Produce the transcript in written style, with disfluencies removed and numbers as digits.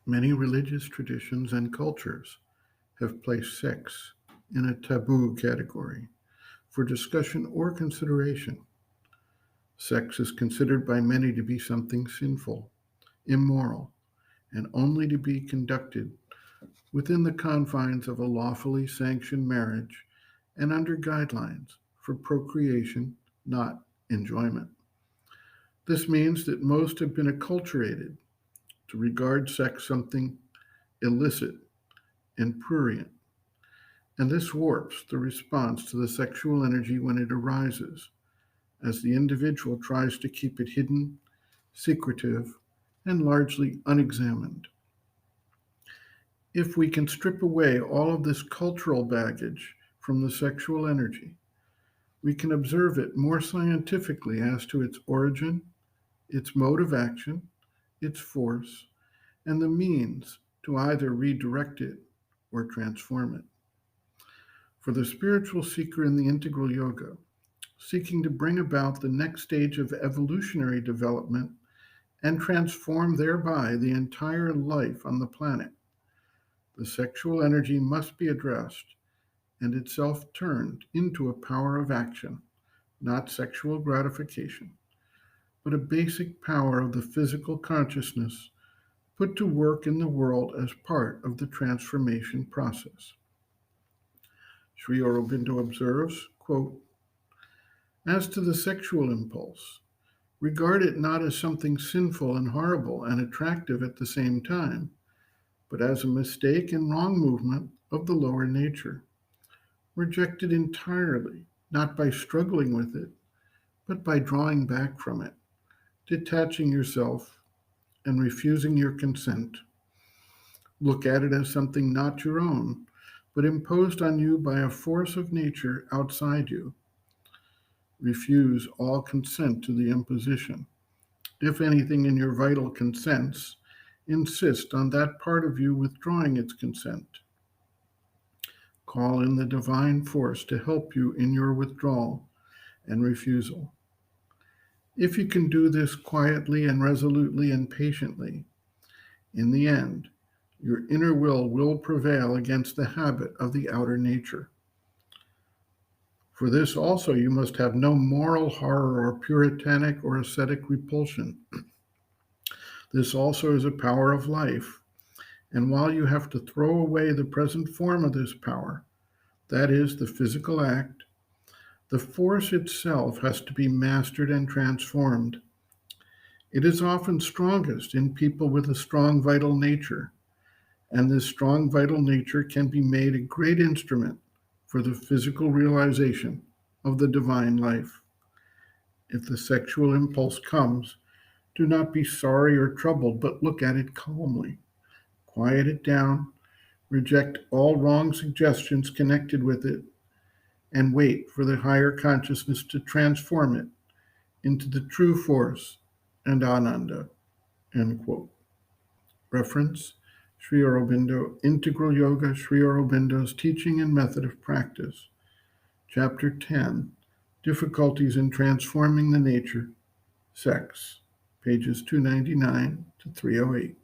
Many religious traditions and cultures have placed sex in a taboo category for discussion or consideration. Sex is considered by many to be something sinful, immoral, and only to be conducted within the confines of a lawfully sanctioned marriage and under guidelines for procreation, not enjoyment. This means that most have been acculturated to regard sex something illicit and prurient, and this warps the response to the sexual energy when it arises, as the individual tries to keep it hidden, secretive, and largely unexamined. If we can strip away all of this cultural baggage from the sexual energy, we can observe it more scientifically as to its origin, its mode of action, its force, and the means to either redirect it or transform it. For the spiritual seeker in the integral yoga, seeking to bring about the next stage of evolutionary development and transform thereby the entire life on the planet, the sexual energy must be addressed and itself turned into a power of action, not sexual gratification, but a basic power of the physical consciousness put to work in the world as part of the transformation process. Sri Aurobindo observes, quote, as to the sexual impulse, regard it not as something sinful and horrible and attractive at the same time, but as a mistake and wrong movement of the lower nature. Reject it entirely, not by struggling with it, but by drawing back from it, detaching yourself, and refusing your consent. Look at it as something not your own, but imposed on you by a force of nature outside you. Refuse all consent to the imposition. If anything in your vital consents, insist on that part of you withdrawing its consent. Call in the divine force to help you in your withdrawal and refusal. If you can do this quietly and resolutely and patiently, in the end, your inner will prevail against the habit of the outer nature. For this also you must have no moral horror or puritanic or ascetic repulsion. This also is a power of life, and while you have to throw away the present form of this power, that is, the physical act, the force itself has to be mastered and transformed. It is often strongest in people with a strong vital nature, and this strong vital nature can be made a great instrument for the physical realization of the divine life. If the sexual impulse comes, do not be sorry or troubled, but look at it calmly. Quiet it down, reject all wrong suggestions connected with it, and wait for the higher consciousness to transform it into the true force and ananda. End quote. Reference Sri Aurobindo, Integral Yoga, Sri Aurobindo's Teaching and Method of Practice. Chapter 10, Difficulties in Transforming the Nature, Sex, pages 299 to 308.